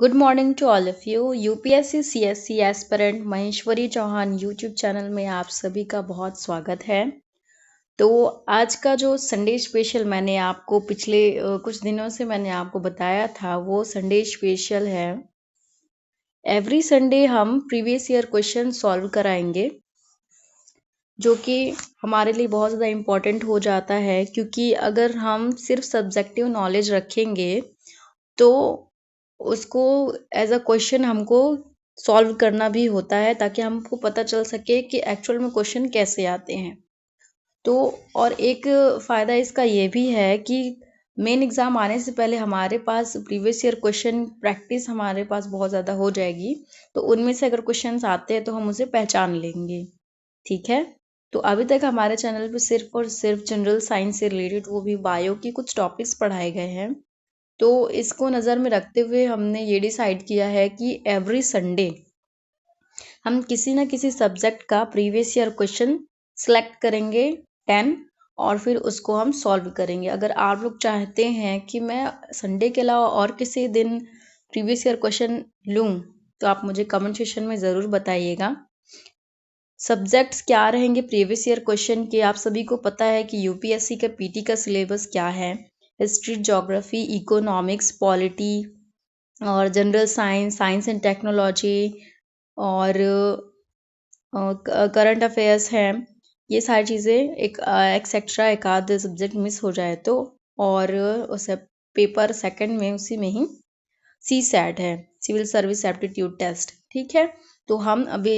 Good morning to all of you. UPSC CSC aspirant Maheshwari Chauhan YouTube channel में आप सभी का बहुत स्वागत है। तो आज का जो संडे स्पेशल मैंने आपको पिछले कुछ दिनों से मैंने आपको बताया था, वो संडे स्पेशल है। एवरी संडे हम प्रीवियस ईयर क्वेश्चन सॉल्व कराएंगे, जो कि हमारे लिए बहुत ज़्यादा इम्पोर्टेंट हो जाता है, क्योंकि अगर हम सिर्फ सब्जेक्टिव नॉलेज रखेंगे तो उसको एज अ क्वेश्चन हमको सॉल्व करना भी होता है, ताकि हमको पता चल सके कि एक्चुअल में क्वेश्चन कैसे आते हैं। तो और एक फ़ायदा इसका ये भी है कि मेन एग्ज़ाम आने से पहले हमारे पास प्रीवियस ईयर क्वेश्चन प्रैक्टिस हमारे पास बहुत ज़्यादा हो जाएगी। तो उनमें से अगर क्वेश्चंस आते हैं तो हम उसे पहचान लेंगे। ठीक है। तो अभी तक हमारे चैनल पे सिर्फ और सिर्फ जनरल साइंस से रिलेटेड, वो भी बायो की कुछ टॉपिक्स पढ़ाए गए हैं। तो इसको नज़र में रखते हुए हमने ये डिसाइड किया है कि एवरी संडे हम किसी न किसी सब्जेक्ट का प्रीवियस ईयर क्वेश्चन सेलेक्ट करेंगे 10, और फिर उसको हम सॉल्व करेंगे। अगर आप लोग चाहते हैं कि मैं संडे के अलावा और किसी दिन प्रीवियस ईयर क्वेश्चन लूँ, तो आप मुझे कमेंट सेक्शन में ज़रूर बताइएगा। सब्जेक्ट्स क्या रहेंगे प्रीवियस ईयर क्वेश्चन के, आप सभी को पता है कि यूपीएससी का पीटी का सिलेबस क्या है। हिस्ट्री, ज्योग्राफी, इकोनॉमिक्स, पॉलिटी और general science, science and technology और करंट अफेयर्स हैं। ये सारी चीज़ें एक एक्सेट्रा एक आध सब्जेक्ट मिस हो जाए तो, और उसे पेपर सेकंड में उसी में ही CSAT है, सिविल सर्विस एप्टीट्यूड टेस्ट। ठीक है। तो हम अभी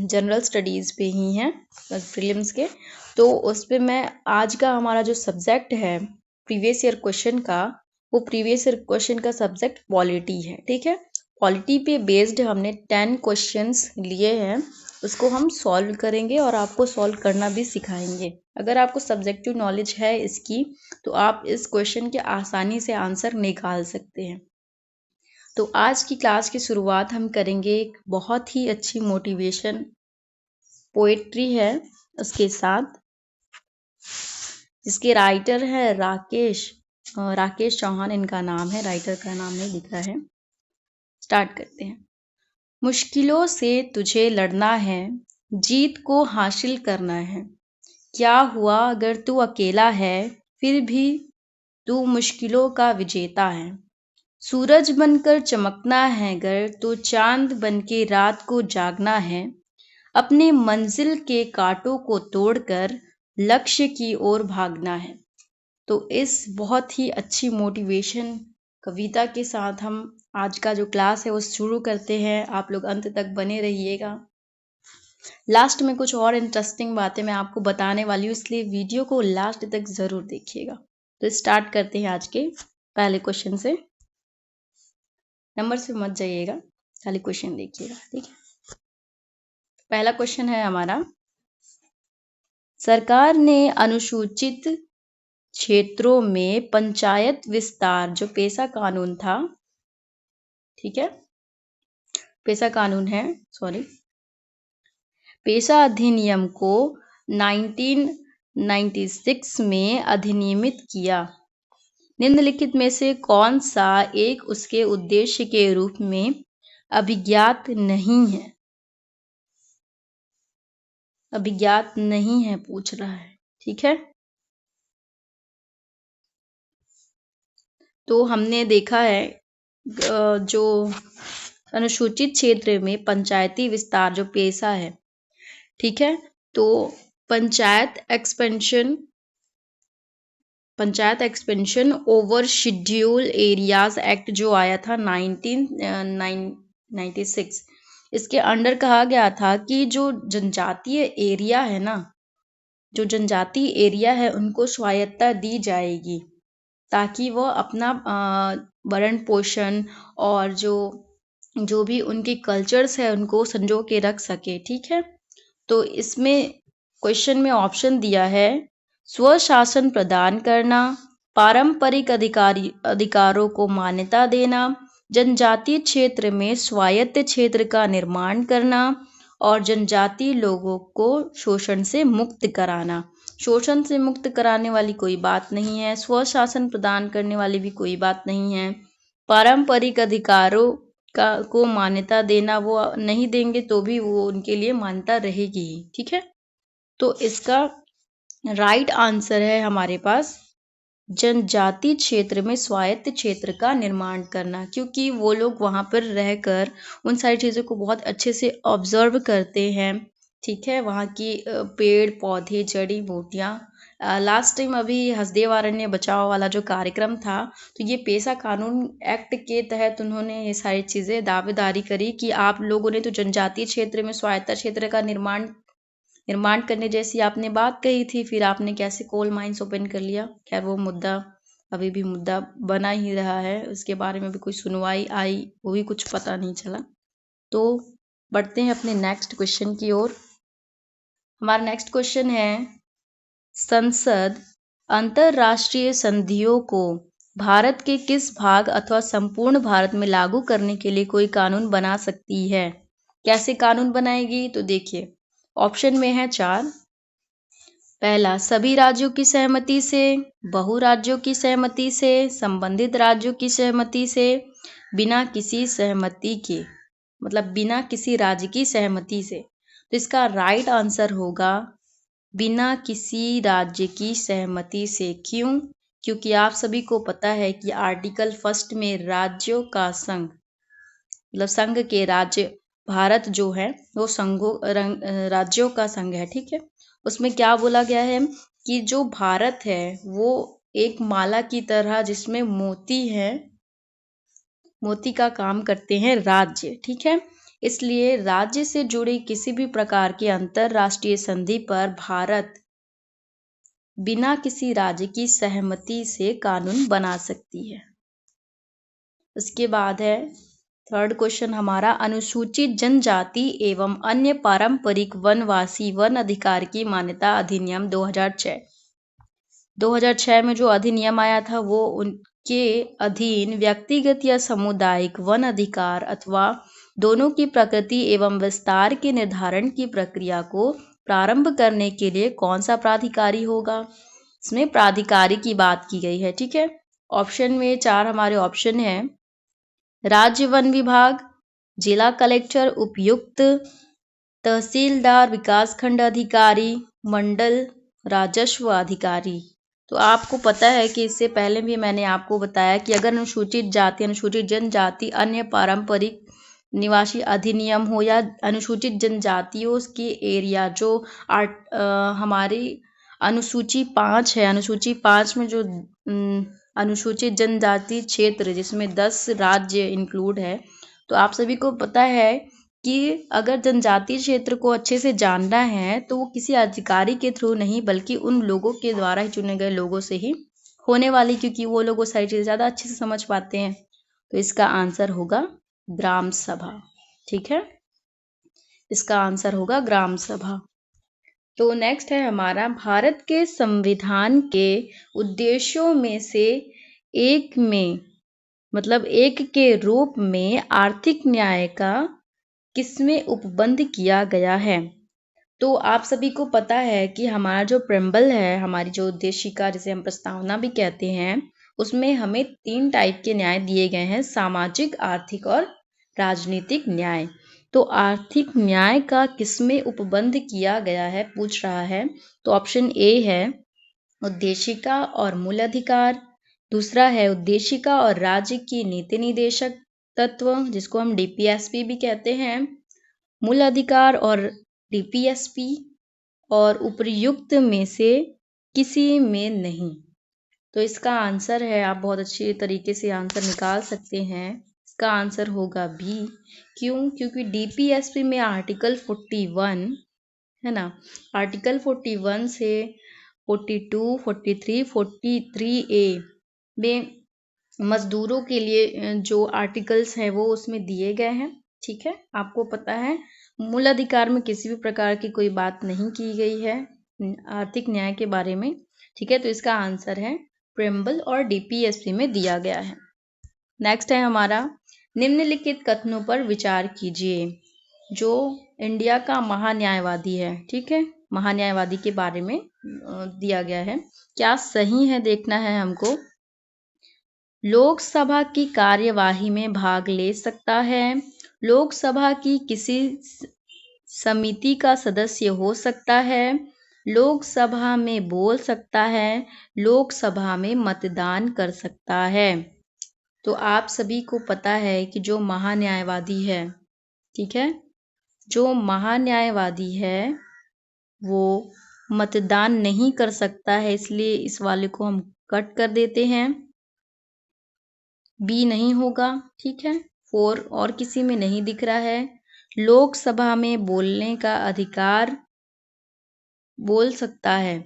जनरल स्टडीज़ पे ही हैं, प्रीलिम्स के। तो उस पे मैं आज का हमारा जो सब्जेक्ट है प्रीवियस ईयर क्वेश्चन का, वो प्रीवियस ईयर क्वेश्चन का सब्जेक्ट पॉलिटी है। ठीक है। पॉलिटी पे बेस्ड हमने 10 क्वेश्चंस लिए हैं, उसको हम सॉल्व करेंगे और आपको सॉल्व करना भी सिखाएंगे। अगर आपको सब्जेक्टिव नॉलेज है इसकी, तो आप इस क्वेश्चन के आसानी से आंसर निकाल सकते हैं। तो आज की क्लास की शुरुआत हम करेंगे एक बहुत ही अच्छी मोटिवेशन पोएट्री है उसके साथ, जिसके राइटर है राकेश चौहान इनका नाम है, राइटर का नाम नहीं दिख रहा है। स्टार्ट करते हैं। मुश्किलों से तुझे लड़ना है, जीत को हासिल करना है। क्या हुआ अगर तू अकेला है, फिर भी तू मुश्किलों का विजेता है। सूरज बनकर चमकना है गर, तो चांद बनके रात को जागना है। अपने मंजिल के कांटों को तोड़कर लक्ष्य की ओर भागना है। तो इस बहुत ही अच्छी मोटिवेशन कविता के साथ हम आज का जो क्लास है वो शुरू करते हैं। आप लोग अंत तक बने रहिएगा। लास्ट में कुछ और इंटरेस्टिंग बातें मैं आपको बताने वाली हूँ, इसलिए वीडियो को लास्ट तक ज़रूर देखिएगा। तो स्टार्ट करते हैं आज के पहले क्वेश्चन से। नंबर से मत जाइएगा, खाली क्वेश्चन देखिएगा। ठीक है। पहला क्वेश्चन है हमारा, सरकार ने अनुसूचित क्षेत्रों में पंचायत विस्तार, जो पेशा कानून था, ठीक है, पेशा कानून है, सॉरी, पेशा अधिनियम को 1996 में अधिनियमित किया। निम्नलिखित में से कौन सा एक उसके उद्देश्य के रूप में अभिज्ञात नहीं है? अभिज्ञात नहीं है पूछ रहा है। ठीक है। तो हमने देखा है जो अनुसूचित क्षेत्र में पंचायती विस्तार जो पेशा है, ठीक है, तो panchayat expansion over schedule areas act जो आया था 1996, इसके अंडर कहा गया था कि जो जनजातीय एरिया है ना, जो जनजातीय एरिया है उनको स्वायत्तता दी जाएगी, ताकि वो अपना भरण पोषण और जो भी उनके कल्चर्स है उनको संजो के रख सके। ठीक है। तो इसमें क्वेश्चन में ऑप्शन दिया है, स्वशासन प्रदान करना, पारंपरिक अधिकारों को मान्यता देना, जनजातीय क्षेत्र में स्वायत्त क्षेत्र का निर्माण करना और जनजातीय लोगों को शोषण से मुक्त कराना। शोषण से मुक्त कराने वाली कोई बात नहीं है, स्वशासन प्रदान करने वाली भी कोई बात नहीं है, पारंपरिक अधिकारों को मान्यता देना, वो नहीं देंगे तो भी वो उनके लिए मान्यता रहेगी ही, ठीक है। तो इसका राइट आंसर है हमारे पास जनजाति क्षेत्र में स्वायत्त क्षेत्र का निर्माण करना, क्योंकि वो लोग वहाँ पर रहकर उन सारी चीज़ों को बहुत अच्छे से ऑब्जर्व करते हैं, ठीक है। वहाँ की पेड़ पौधे जड़ी बूटियाँ, लास्ट टाइम अभी हसदेव अरण्य बचाओ वाला जो कार्यक्रम था, तो ये पेशा कानून एक्ट के तहत उन्होंने ये सारी चीज़ें दावेदारी करी कि आप लोगों ने तो जनजातीय क्षेत्र में स्वायत्त क्षेत्र का निर्माण करने जैसी आपने बात कही थी, फिर आपने कैसे कोल माइंस ओपन कर लिया। खैर वो मुद्दा अभी भी मुद्दा बना ही रहा है, उसके बारे में भी कोई सुनवाई आई वो भी कुछ पता नहीं चला। तो बढ़ते हैं अपने नेक्स्ट क्वेश्चन की ओर। हमारा नेक्स्ट क्वेश्चन है, संसद अंतरराष्ट्रीय संधियों को भारत के किस भाग अथवा संपूर्ण भारत में लागू करने के लिए कोई कानून बना सकती है। कैसे कानून बनाएगी, तो देखिए ऑप्शन में है 4। पहला, सभी राज्यों की सहमति से, बहु राज्यों की सहमति से, संबंधित राज्यों की सहमति से, बिना किसी सहमति के, मतलब बिना किसी राज्य की सहमति से। तो इसका राइट आंसर होगा बिना किसी राज्य की सहमति से। क्यों? क्योंकि आप सभी को पता है कि आर्टिकल 1 में राज्यों का संघ, मतलब संघ के राज्य, भारत जो है वो राज्यों का संघ है, ठीक है। उसमें क्या बोला गया है कि जो भारत है वो एक माला की तरह जिसमें मोती है, मोती का काम करते हैं राज्य, ठीक है। इसलिए राज्य से जुड़ी किसी भी प्रकार की अंतरराष्ट्रीय संधि पर भारत बिना किसी राज्य की सहमति से कानून बना सकती है। उसके बाद है थर्ड क्वेश्चन हमारा, अनुसूचित जनजाति एवं अन्य पारंपरिक वनवासी वन अधिकार की मान्यता अधिनियम 2006 में जो अधिनियम आया था वो उनके अधीन व्यक्तिगत या सामुदायिक वन अधिकार अथवा दोनों की प्रकृति एवं विस्तार के निर्धारण की प्रक्रिया को प्रारंभ करने के लिए कौन सा प्राधिकारी होगा। इसमें प्राधिकारी की बात की गई है, ठीक है। ऑप्शन में 4 हमारे ऑप्शन है, राज्य वन विभाग, जिला कलेक्टर, उपायुक्त, तहसीलदार, विकासखंड अधिकारी, मंडल राजस्व अधिकारी। तो आपको पता है कि इससे पहले भी मैंने आपको बताया कि अगर अनुसूचित जाति, अनुसूचित जनजाति, अन्य पारंपरिक निवासी अधिनियम हो या अनुसूचित जनजातियों के एरिया जो हमारी अनुसूची 5 है, अनुसूची 5 में जो अनुसूचित जनजाति क्षेत्र जिसमें 10 राज्य इंक्लूड है, तो आप सभी को पता है कि अगर जनजातीय क्षेत्र को अच्छे से जानना है तो वो किसी अधिकारी के थ्रू नहीं बल्कि उन लोगों के द्वारा ही चुने गए लोगों से ही होने वाली, क्योंकि वो लोग वो सारी चीज़ें ज़्यादा अच्छे से समझ पाते हैं। तो इसका आंसर होगा ग्राम सभा, ठीक है। इसका आंसर होगा ग्राम सभा। तो नेक्स्ट है हमारा, भारत के संविधान के उद्देश्यों में से एक में, मतलब एक के रूप में आर्थिक न्याय का किसमें उपबंध किया गया है। तो आप सभी को पता है कि हमारा जो प्रेम्बल है, हमारी जो उद्देशिका जिसे हम प्रस्तावना भी कहते हैं, उसमें हमें 3 टाइप के न्याय दिए गए हैं, सामाजिक, आर्थिक और राजनीतिक न्याय। तो आर्थिक न्याय का किसमें उपबंध किया गया है पूछ रहा है। तो ऑप्शन ए है उद्देशिका और मूल अधिकार, दूसरा है उद्देशिका और राज्य की नीति निदेशक तत्व जिसको हम डीपीएसपी भी कहते हैं, मूल अधिकार और डीपीएसपी, और उपर्युक्त में से किसी में नहीं। तो इसका आंसर है, आप बहुत अच्छे तरीके से आंसर निकाल सकते हैं, इसका आंसर होगा बी। क्यों? क्योंकि डीपीएसपी में आर्टिकल 41 है ना, आर्टिकल 41 से 42, 43, 43A में मजदूरों के लिए जो आर्टिकल्स हैं वो उसमें दिए गए हैं, ठीक है। आपको पता है मूल अधिकार में किसी भी प्रकार की कोई बात नहीं की गई है आर्थिक न्याय के बारे में, ठीक है। तो इसका आंसर है प्रेम्बल और डीपीएसपी में दिया गया है। नेक्स्ट है हमारा, निम्नलिखित कथनों पर विचार कीजिए। जो इंडिया का महान्यायवादी है, ठीक है, महान्यायवादी के बारे में दिया गया है, क्या सही है देखना है हमको। लोकसभा की कार्यवाही में भाग ले सकता है, लोकसभा की किसी समिति का सदस्य हो सकता है, लोकसभा में बोल सकता है, लोकसभा में मतदान कर सकता है। तो आप सभी को पता है कि जो महान्यायवादी है, ठीक है, जो महान्यायवादी है वो मतदान नहीं कर सकता है, इसलिए इस वाले को हम कट कर देते हैं। बी नहीं होगा, ठीक है। 4 और किसी में नहीं दिख रहा है। लोकसभा में बोलने का अधिकार, बोल सकता है,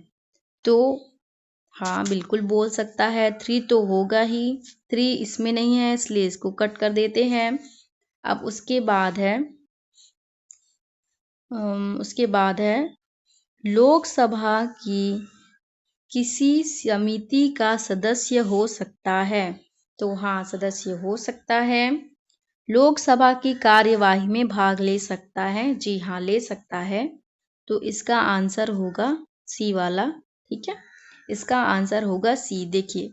तो हाँ बिल्कुल बोल सकता है। 3 तो होगा ही, 3 इसमें नहीं है इसलिए इसको कट कर देते हैं। अब उसके बाद है लोकसभा की किसी समिति का सदस्य हो सकता है, तो हाँ सदस्य हो सकता है। लोकसभा की कार्यवाही में भाग ले सकता है, जी हाँ ले सकता है। तो इसका आंसर होगा सी वाला, ठीक है, इसका आंसर होगा सी। देखिए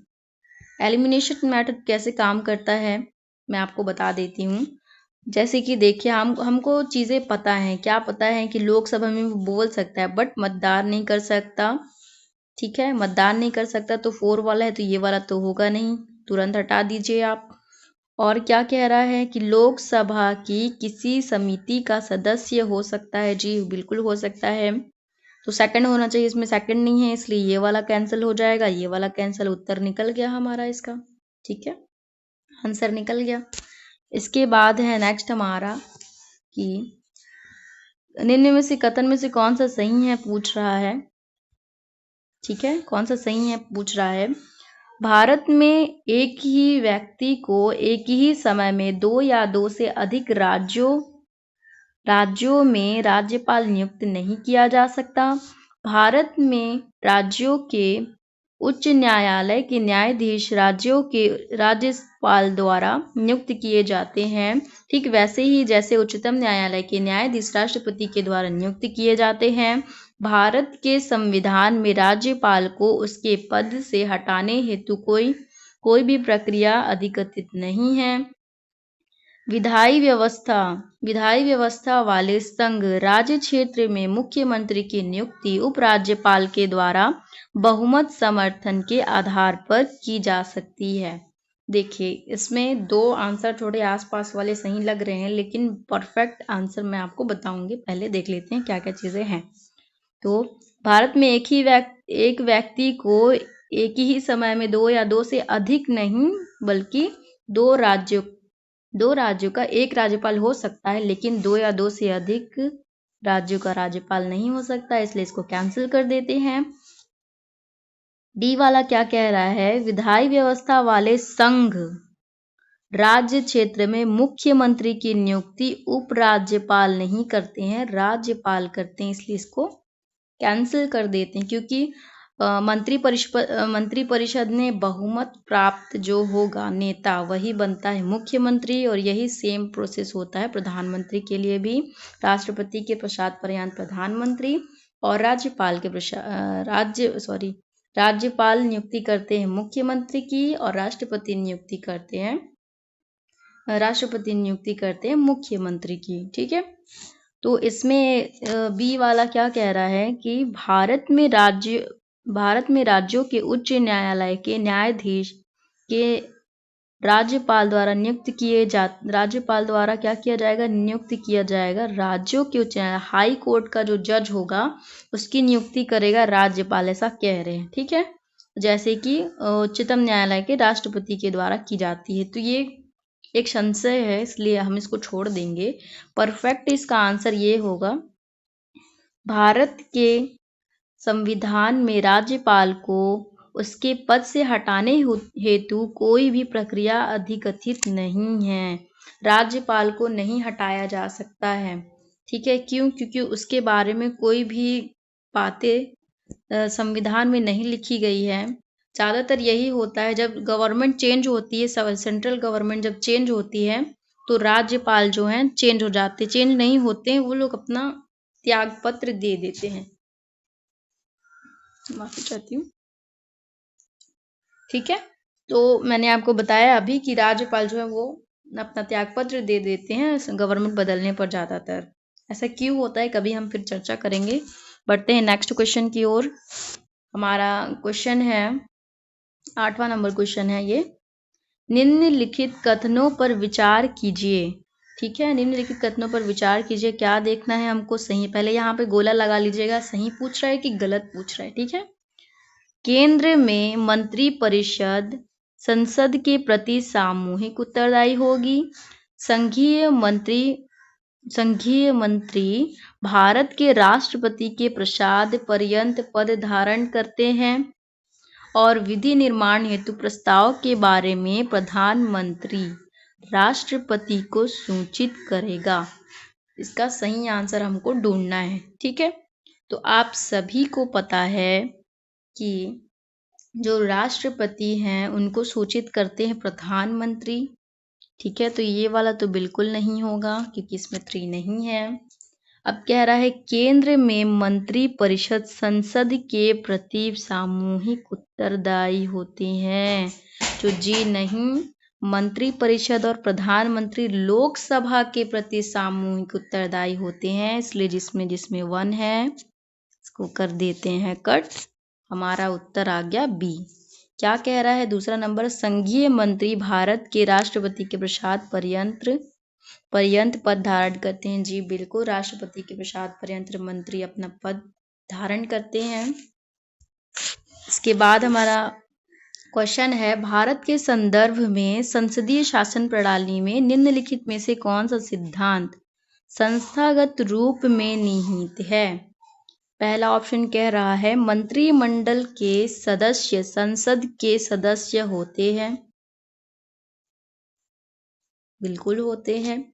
एलिमिनेशन मेथड कैसे काम करता है मैं आपको बता देती हूँ। जैसे कि देखिए हमको चीज़ें पता हैं, क्या पता है कि लोकसभा में वो बोल सकता है बट मतदान नहीं कर सकता, ठीक है, मतदान नहीं कर सकता। तो 4 वाला है तो ये वाला तो होगा नहीं, तुरंत हटा दीजिए आप। और क्या कह रहा है कि लोकसभा की किसी समिति का सदस्य हो सकता है, जी बिल्कुल हो सकता है। तो सेकंड होना चाहिए, इसमें सेकंड नहीं है इसलिए ये वाला कैंसिल हो जाएगा, ये वाला कैंसिल, उत्तर निकल गया हमारा इसका, ठीक है, आंसर निकल गया। इसके बाद है नेक्स्ट हमारा कि निम्न में से कथन में से कौन सा सही है पूछ रहा है, ठीक है, कौन सा सही है पूछ रहा है। भारत में एक ही व्यक्ति को एक ही समय में 2 या 2 से अधिक राज्यों में राज्यपाल नियुक्त नहीं किया जा सकता। भारत में राज्यों के उच्च न्यायालय के न्यायाधीश राज्यों के राज्यपाल द्वारा नियुक्त किए जाते हैं, ठीक वैसे ही जैसे उच्चतम न्यायालय के न्यायाधीश राष्ट्रपति के द्वारा नियुक्त किए जाते हैं। भारत के संविधान में राज्यपाल को उसके पद से हटाने हेतु कोई भी प्रक्रिया अधिकृत नहीं है। विधायी व्यवस्था वाले संघ राज्य क्षेत्र में मुख्यमंत्री की नियुक्ति उपराज्यपाल के द्वारा बहुमत समर्थन के आधार पर की जा सकती है। देखिए इसमें 2 आंसर थोड़े आसपास वाले सही लग रहे हैं, लेकिन परफेक्ट आंसर मैं आपको बताऊंगी। पहले देख लेते हैं क्या क्या चीजें हैं। तो भारत में एक व्यक्ति को एक ही समय में 2 या 2 से अधिक नहीं बल्कि 2 राज्यों का एक राज्यपाल हो सकता है, लेकिन 2 या 2 से अधिक राज्यों का राज्यपाल नहीं हो सकता, इसलिए इसको कैंसिल कर देते हैं। डी वाला क्या कह रहा है, विधायी व्यवस्था वाले संघ राज्य क्षेत्र में मुख्यमंत्री की नियुक्ति उपराज्यपाल नहीं करते हैं, राज्यपाल करते हैं, इसलिए इसको कैंसिल कर देते हैं। क्योंकि मंत्री परिषद में बहुमत प्राप्त जो होगा नेता वही बनता है मुख्यमंत्री, और यही सेम प्रोसेस होता है प्रधानमंत्री के लिए भी। राष्ट्रपति के पश्चात पर्याप्त प्रधानमंत्री और राज्यपाल नियुक्ति करते हैं मुख्यमंत्री की, और राष्ट्रपति नियुक्ति करते हैं मुख्यमंत्री की, ठीक है। तो इसमें बी वाला क्या कह रहा है कि भारत में राज्यों के उच्च न्यायालय के न्यायाधीश के राज्यपाल द्वारा नियुक्त किया जाएगा। राज्यों के उच्च न्यायालय हाई कोर्ट का जो जज होगा उसकी नियुक्ति करेगा राज्यपाल, ऐसा कह रहे हैं, ठीक है, जैसे कि उच्चतम न्यायालय के राष्ट्रपति के द्वारा की जाती है। तो ये एक संशय है इसलिए हम इसको छोड़ देंगे। परफेक्ट इसका आंसर ये होगा, भारत के संविधान में राज्यपाल को उसके पद से हटाने हेतु कोई भी प्रक्रिया अधिकथित नहीं है, राज्यपाल को नहीं हटाया जा सकता है, ठीक है। क्यों? क्योंकि उसके बारे में कोई भी बातें संविधान में नहीं लिखी गई है। ज़्यादातर यही होता है जब गवर्नमेंट चेंज होती है, सेंट्रल गवर्नमेंट जब चेंज होती है तो राज्यपाल जो हैं चेंज हो जाते, चेंज नहीं होते हैं, वो लोग अपना त्याग पत्र दे देते हैं, माफी चाहती हूँ, ठीक है। तो मैंने आपको बताया अभी कि राज्यपाल जो है वो अपना त्यागपत्र दे देते हैं गवर्नमेंट बदलने पर ज़्यादातर। ऐसा क्यों होता है कभी हम फिर चर्चा करेंगे। बढ़ते हैं नेक्स्ट क्वेश्चन की ओर। हमारा क्वेश्चन है 8वां नंबर क्वेश्चन है ये। निम्नलिखित कथनों पर विचार कीजिए। ठीक है, निम्नलिखित कथनों पर विचार कीजिए। क्या देखना है हमको? सही। पहले यहाँ पे गोला लगा लीजिएगा, सही पूछ रहा है कि गलत पूछ रहा है। ठीक है। केंद्र में मंत्रिपरिषद संसद के प्रति सामूहिक उत्तरदायी होगी। संघीय मंत्री भारत के राष्ट्रपति के प्रसाद पर्यंत पद धारण करते हैं और विधि निर्माण हेतु प्रस्ताव के बारे में प्रधानमंत्री राष्ट्रपति को सूचित करेगा। इसका सही आंसर हमको ढूंढना है। ठीक है, तो आप सभी को पता है कि जो राष्ट्रपति हैं उनको सूचित करते हैं प्रधानमंत्री। ठीक है, तो ये वाला तो बिल्कुल नहीं होगा क्योंकि इसमें 3 नहीं है। अब कह रहा है केंद्र में मंत्रिपरिषद संसद के प्रति सामूहिक उत्तरदायी होते हैं। तो जी नहीं, मंत्रिपरिषद और प्रधानमंत्री लोकसभा के प्रति सामूहिक उत्तरदायी होते हैं। इसलिए जिसमें 1 है इसको कर देते हैं कट। हमारा उत्तर आ गया बी। क्या कह रहा है दूसरा नंबर? संघीय मंत्री भारत के राष्ट्रपति के प्रसाद पर्यंत पद धारण करते हैं। जी बिल्कुल, राष्ट्रपति के प्रसाद पर्यंत मंत्री अपना पद धारण करते हैं। इसके बाद हमारा क्वेश्चन है भारत के संदर्भ में संसदीय शासन प्रणाली में निम्नलिखित में से कौन सा सिद्धांत संस्थागत रूप में निहित है? पहला ऑप्शन कह रहा है मंत्रिमंडल के सदस्य संसद के सदस्य होते हैं। बिल्कुल होते हैं।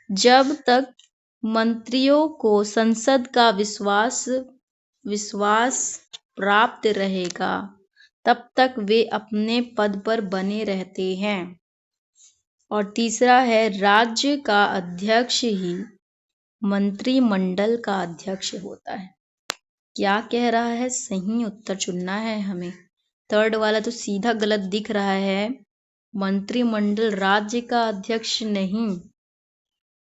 जब तक मंत्रियों को संसद का विश्वास प्राप्त रहेगा तब तक वे अपने पद पर बने रहते हैं। और तीसरा है राज्य का अध्यक्ष ही मंत्रिमंडल का अध्यक्ष होता है। क्या कह रहा है? सही उत्तर चुनना है हमें। थर्ड वाला तो सीधा गलत दिख रहा है। मंत्रिमंडल राज्य का अध्यक्ष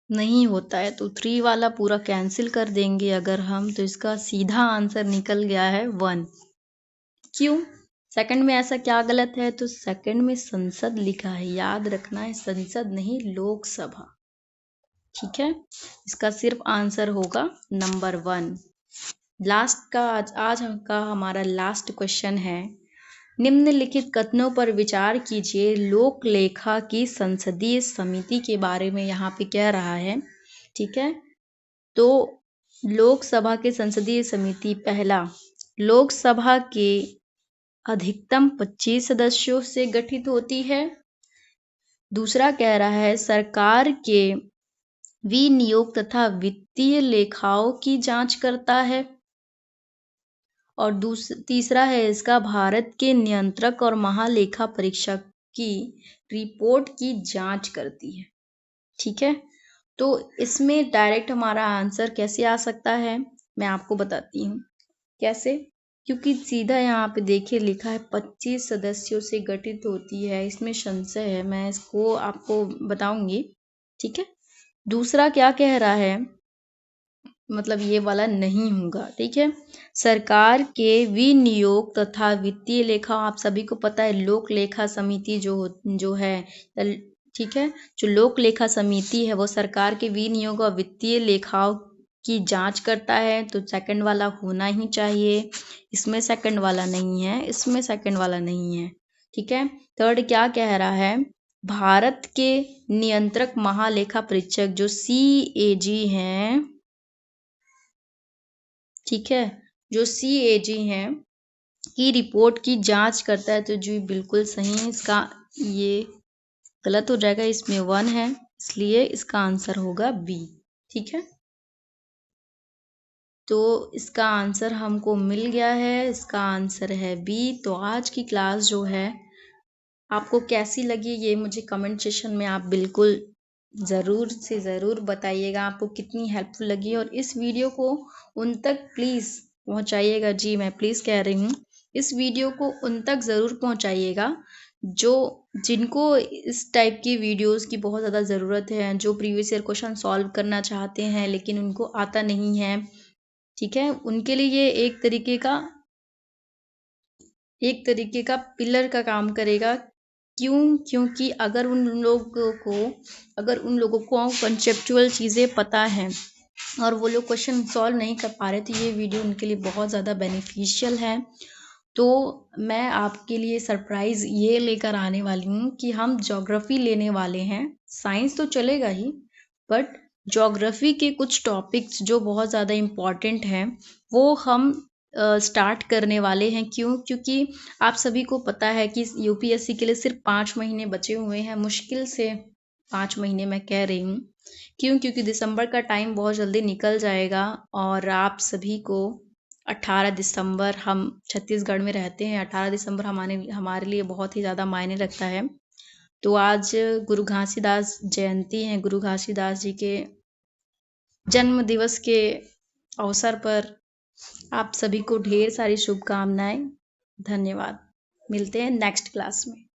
नहीं होता है, तो 3 वाला पूरा कैंसिल कर देंगे अगर हम, तो इसका सीधा आंसर निकल गया है 1। क्यों? सेकंड में ऐसा क्या गलत है? तो सेकंड में संसद लिखा है, याद रखना है, संसद नहीं लोकसभा। ठीक है, इसका सिर्फ आंसर होगा नंबर 1। लास्ट का आज का हमारा लास्ट क्वेश्चन है। निम्नलिखित कथनों पर विचार कीजिए। लोक लेखा की संसदीय समिति के बारे में यहाँ पे कह रहा है। ठीक है, तो लोकसभा के संसदीय समिति, पहला, लोकसभा के अधिकतम 25 सदस्यों से गठित होती है। दूसरा कह रहा है सरकार के विनियोग तथा वित्तीय लेखाओं की जांच करता है। और तीसरा है इसका भारत के नियंत्रक और महालेखा परीक्षक की रिपोर्ट की जांच करती है। ठीक है, तो इसमें डायरेक्ट हमारा आंसर कैसे आ सकता है मैं आपको बताती हूँ कैसे। क्योंकि सीधा यहाँ पे देखिए लिखा है 25 सदस्यों से गठित होती है, इसमें संशय है, मैं इसको आपको बताऊंगी। ठीक है, दूसरा क्या कह रहा है, मतलब ये वाला नहीं होगा। ठीक है, सरकार के विनियोग तथा वित्तीय लेखा, आप सभी को पता है लोक लेखा समिति जो है, ठीक है, जो लोक लेखा समिति है वो सरकार के विनियोग और वित्तीय लेखाओं की जांच करता है। तो सेकंड वाला होना ही चाहिए। इसमें सेकंड वाला नहीं है, इसमें सेकंड वाला नहीं है। ठीक है, थर्ड क्या कह रहा है, भारत के नियंत्रक महालेखा परीक्षक जो CAG हैं, ठीक है, जो CAG हैं की रिपोर्ट की जांच करता है। तो जी बिल्कुल सही है, इसका ये गलत हो जाएगा, इसमें 1 है, इसलिए इसका आंसर होगा बी। ठीक है, तो इसका आंसर हमको मिल गया है, इसका आंसर है बी। तो आज की क्लास जो है आपको कैसी लगी ये मुझे कमेंट सेक्शन में आप बिल्कुल ज़रूर से ज़रूर बताइएगा आपको कितनी हेल्पफुल लगी। और इस वीडियो को उन तक प्लीज़ पहुंचाइएगा। जी मैं प्लीज़ कह रही हूँ, इस वीडियो को उन तक ज़रूर पहुंचाइएगा जो जिनको इस टाइप की वीडियोस की बहुत ज़्यादा ज़रूरत है, जो प्रीवियस ईयर क्वेश्चन सॉल्व करना चाहते हैं लेकिन उनको आता नहीं है, ठीक है, उनके लिए ये एक तरीके का पिलर का काम करेगा। क्योंकि अगर उन लोगों को कंसेप्चुअल चीज़ें पता हैं और वो लोग क्वेश्चन सॉल्व नहीं कर पा रहे, तो ये वीडियो उनके लिए बहुत ज़्यादा बेनिफिशियल है। तो मैं आपके लिए सरप्राइज़ ये लेकर आने वाली हूँ कि हम ज्योग्राफी लेने वाले हैं। साइंस तो चलेगा ही, बट ज्योग्राफी के कुछ टॉपिक्स जो बहुत ज़्यादा इम्पॉर्टेंट हैं, वो हम स्टार्ट करने वाले हैं। क्योंकि आप सभी को पता है कि यूपीएससी के लिए सिर्फ 5 महीने बचे हुए हैं, मुश्किल से 5 महीने मैं कह रही हूँ। क्योंकि दिसंबर का टाइम बहुत जल्दी निकल जाएगा और आप सभी को 18 दिसंबर, हम छत्तीसगढ़ में रहते हैं, 18 दिसंबर हमारे लिए बहुत ही ज़्यादा मायने रखता है। तो आज गुरु घासीदास जयंती है। गुरु घासीदास जी के जन्म दिवस के अवसर पर आप सभी को ढेर सारी शुभकामनाएं। धन्यवाद। मिलते हैं नेक्स्ट क्लास में।